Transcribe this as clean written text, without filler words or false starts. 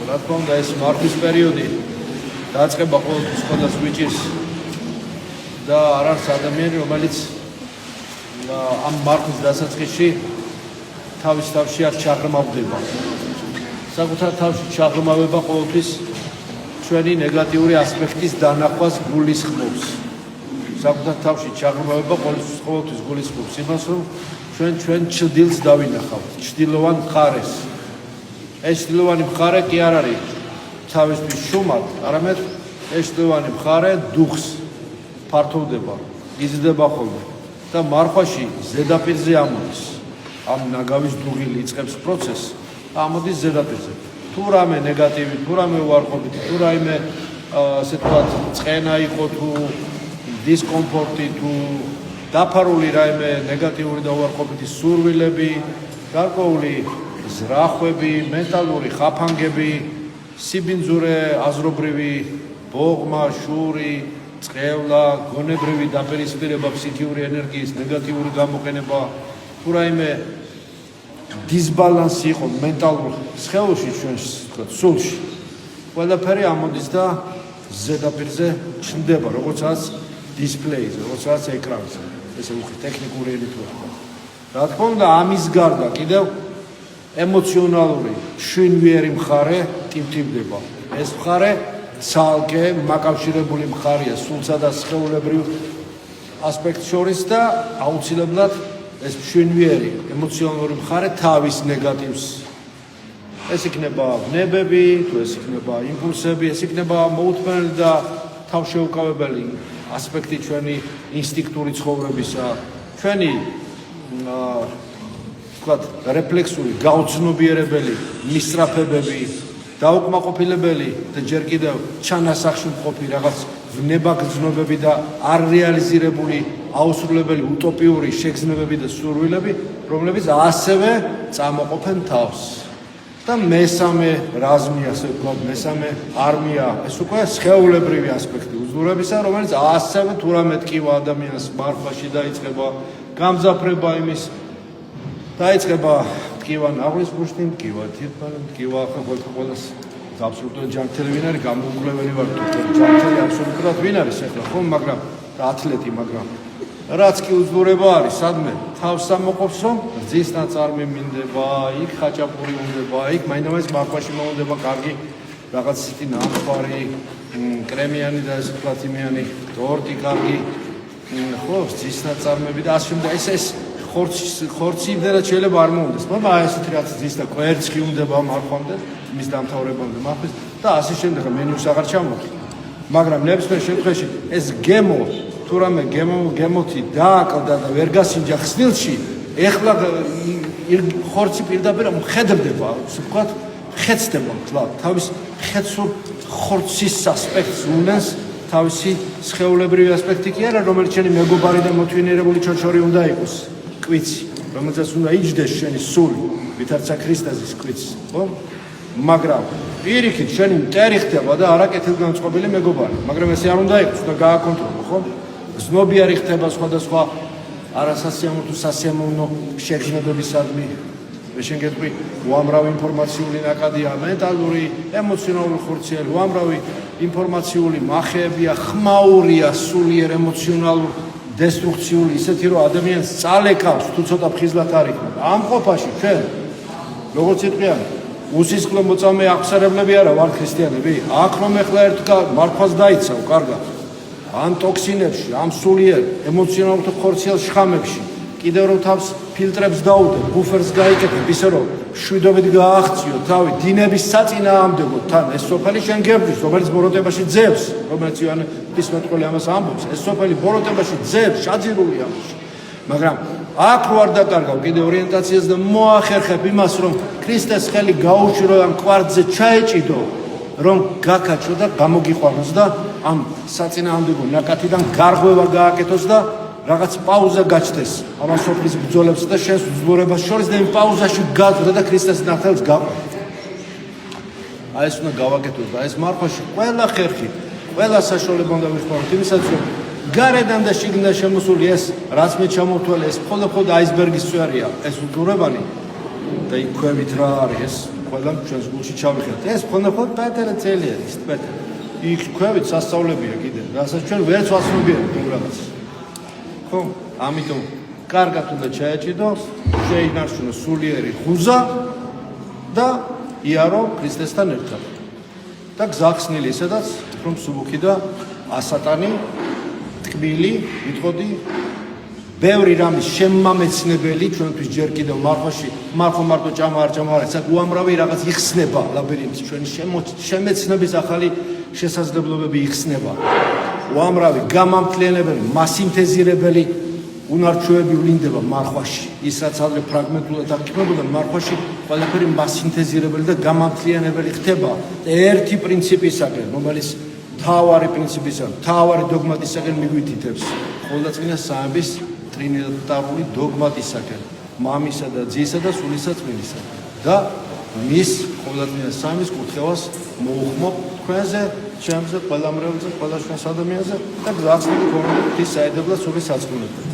რა თქმა უნდა ეს მართვის პერიოდი დაწყება ყოველთვის სხვადასხვა ვიჭირს და არ არის ადამიანი რომელიც ამ მართვის დასაწყისში თავის თავში არ ჩაღრმავდება. საკუთარ თავში ჩაღრმავება ყოველთვის ჩვენი ნეგატიური ასპექტის დანახვას გულისხმობს. საკუთარ თავში ჩაღრმავება ყოველთვის გულისხმობს იმას, რომ ჩვენ ჩრდილს დავინახავთ, ჩრდილოვან მხარეს. ეს ჩრდილოვანი მხარე კი არ არის თავისთვის შუმად, არამედ ეს ჩრდილოვანი მხარე დუხს ფართოვდება, იზრდება ხოლმე და მარხვაში ზედაპირზე ამოდის. ამ ნაგავის დუღილი იწყებს პროცესს, ამოდის ზედაპირზე. თუ რამე ნეგატივი, თუ რამე უარყოფითი, თუ რაიმე ასე ვთქვათ, წყენა იყო თუ დისკომფორტი, თუ დაფარული რაიმე ნეგატიური და უარყოფითი სურვილები, გარკვეული ზრახვები, მენტალური ხაფანგები, სიბინძურე, აზრობრივი ბოღმა, შური, წყევლა, გონებრივი დაპირისპირება, ფსიქიური ენერგიის ნეგატიური გამოყენება, თუ რაიმე დისბალანსი იყო მენტალურ სხეულში ჩვენს სულში. ყველაფერი ამოდის და ზედაპირზე ჩნდება, როგორცაც დისპლეიზე, როგორცაც ეკრანზე. ესე ვუხდი ტექნიკური ენით ვთქვა. რა თქმა უნდა, ამის გარდა კიდევ ემოციონალური შვინვიერი მხარე ტივტივდება. ეს მხარე ცალკე მაკავშირებული მხარეა სულსა და სხეულებრივ ასპექტს შორის და აუცილებლად ეს შვინვიერი ემოციონალური მხარე თავის ნეგატივს. ეს იქნება ვნებები, თუ ეს იქნება იმპულსები, ეს იქნება მოუთმენელი და თავშეუკავებელი ასპექტი ჩვენი ინსტინქტური ცხოვრებისა, ჩვენი ვთქვათ, რეფლექსური, გაუცნობიერებელი მისწრაფებები, დაუკმაყოფილებელი და ჯერ კიდევ ჩანასახში მყოფი რაღაც ვნებაგრძნობები და არ რეალიზირებული აუსრულებელი უტოპიური შეგრძნებები და სურვილები, რომლებიც ასევე წამოყოფენ თავს. და მესამე რაზმი, ასე ვთქვათ, მესამე არმია, ეს უკვე სხეულებრივი ასპექტი უძლურებისა, რომელიც ასევე თუ რამე ტკივა ადამიანს მარხვაში დაიწყება, გამძაფრება იმის, დაიწყება ტკივა ნაღლის ბუშტი, ტკივა თითქმის, ტკივა ყველას აბსოლუტურად ჯანმრთელი ვინ არის, გამოუკლებელი ვარ თუ ჯანმრთელი აბსოლუტურად ვინ არის ახლა ხომ, მაგრამ ათლეტი, მაგრამ რაც კი უძლურება არის, სადმე თავს ამოყოფს, რომ რძის ნაწარმი მინდება, იქ ხაჭაპური უნდება, იქ მაინდამაინც მარხვაში მოუნდება კარგი რაღაც ისეთი ნამხვარი, კრემიანი და ასე ვთქვათ იმიანი ტორტი კარგი, ხო, რძის ნაწარმები და ასე უნდა ეს ხორცი იმდენად შეიძლება არ მოუნდეს, მაგრამ აი ესეთი რაც რძის და კვერცხი უნდება მარხვამდე, მის დამთავრებამდე მარხვის და ასე შემდეგ მენიუს აღარ ჩამოვხდი. მაგრამ ნებისმიერ შემთხვევაში ეს გემო თუ რამე გემოთი დააკლდა და ვერ გასინჯა ხსნილში, ეხლა ხორცი პირდაპირ მხედრდება, ასე ვთქვათ, ხეცდება კლავ, თავის ხეცურ ხორცის ასპექტს უნენს, თავისი სხეულებრივი ასპექტი კი არა, რომელიც შენი მეგობარი და მოთვინიერებული ჩოჩორი უნდა იყოს, კვიცი, რომელსაც უნდა იჯდეს შენი სული, ვითარცა ქრისტეს კვიცი, ხო? მაგრამ პირიქით შენი მტერი ხდება და არაკეთილგანწყობილი მეგობარი, მაგრამ ესე არ უნდა იყოს, უნდა გააკონტროლო, ხო? ზნობიარი ხდება სხვადასხვა არასასიამოვნო თუ სასიამოვნო შეგრძნებებისადმი. შენ გეტყვი, უამრავი ინფორმაციული ნაკადია, მენტალური, ემოციონალური ხორციელი, უამრავი ინფორმაციული მახეებია, ხმაურია, სულიერ ემოციონალურ დესტრუქციული, ისეთი რომ ადამიანს წალეკავს, თუ ცოტა ფხიზლად არ იქნება. ამ ყოფაში ჩვენ როგორც იტყვიან, უსისხლო მოწამე აღსარებლები არა ვარ ქრისტიანები, აქ რომ ეხლა ერთ მარხვას დაიცავ, კარგად. ამ ტოქსინებში, ამ სულიერ ემოციონალურ თუ ხორციელ შხამებში, კიდევ რომ თავს ფილტრებს დაუდე, ბუფერს გაიკეთებ, ისე რომ შვიდობით გააღწიო თავი, დინების საწინააღმდეგო თან ეს სოფელი შენ გებდის, რომელიც ბოროტებაში ძევს, რომელიც იოანე ღვთისმეტყველი ამას ამბობს, ეს სოფელი ბოროტებაში ძევს, შაძირული ამაში. მაგრამ აქ რო არ დაკარგავ კიდე ორიენტაციას და მოახერხებ იმას, რომ ქრისტეს ხელი გაუშვირო ამ კვარტზე ჩაეჭიდო, რომ გაკაჩო და გამოგიყვანოს და ამ საწინააღმდეგო ნაკათიდან გარღვევა გააკეთოს და რაღაც პაუზა გაჩნდეს ამას სოფლის ბრძოლებს და შენს უძლურებას შორის და იმ პაუზაში გაძრა და ქრისტეს ნახელს გაყვეთ. აი ეს უნდა გავაკეთოთ და ეს მარხვაში ყველა ხერხი, ყველა საშუალება უნდა ვიხმაროთ იმისაც, რომ გარედან და შიგნიდან შემოსული ეს რაც მე ჩამოვთვალე, ეს მხოლოდ აისბერგის წვერია, ეს უძლურებანი და იქ ქვევით რა არის ეს ყველა ჩვენს გულში ჩავიხეთ ეს ფონდაფონ პატარა წელია ის პატარა იქ ქვევით სასწავლებია კიდე რასაც ჩვენ ვერც ვაცნობიერებთ იმ რაღაცას ხო ამიტომ კარგად უნდა ჩაეჭიდო შეინარჩუნო სულიერი ხუზა და იარო ქრისტესთან ერთად და გზახსნილი სადაც უფრო მსუბუქი და ასატანი ტკბილი ვიტყოდი ბევრი რამის შემამეცნებელი ჩვენთვის ჯერ კიდევ მარხვაში მარტო ჭამა არ ჭამა არა საკ უამრავი რაღაც იხსნება ლაბირინთის ჩვენი შემეცნების ახალი შესაძლებლობები იხსნება უამრავი გამამთლიანებელი მასინთეზირებელი უნარჩვევები ვლინდება მარხვაში ის რაც ადრე ფრაგმენტულად აღიქმებოდა მარხვაში ყველაფერი მასინთეზირებელი და გამამთლიანებელი ხდება ერთი პრინციპისაგან რომელიც მთავარი პრინციპისაგან მთავარი დოგმატისაგან მიგვითითებს ყოვლადწმინდა სამების ტრინიტარული დოგმატისაგან მამისა და ძისა და სულისა წმინდისა და მის ყოვლადწმინდა სამის კურთხევას მოუხმობ თქვენზე ჩემზე ყველა მრევლზე ყველა ჩვენს ადამიანზე და გზახსნილი ქონოდეთ ის საიდუმლო სულის საწმუნებლად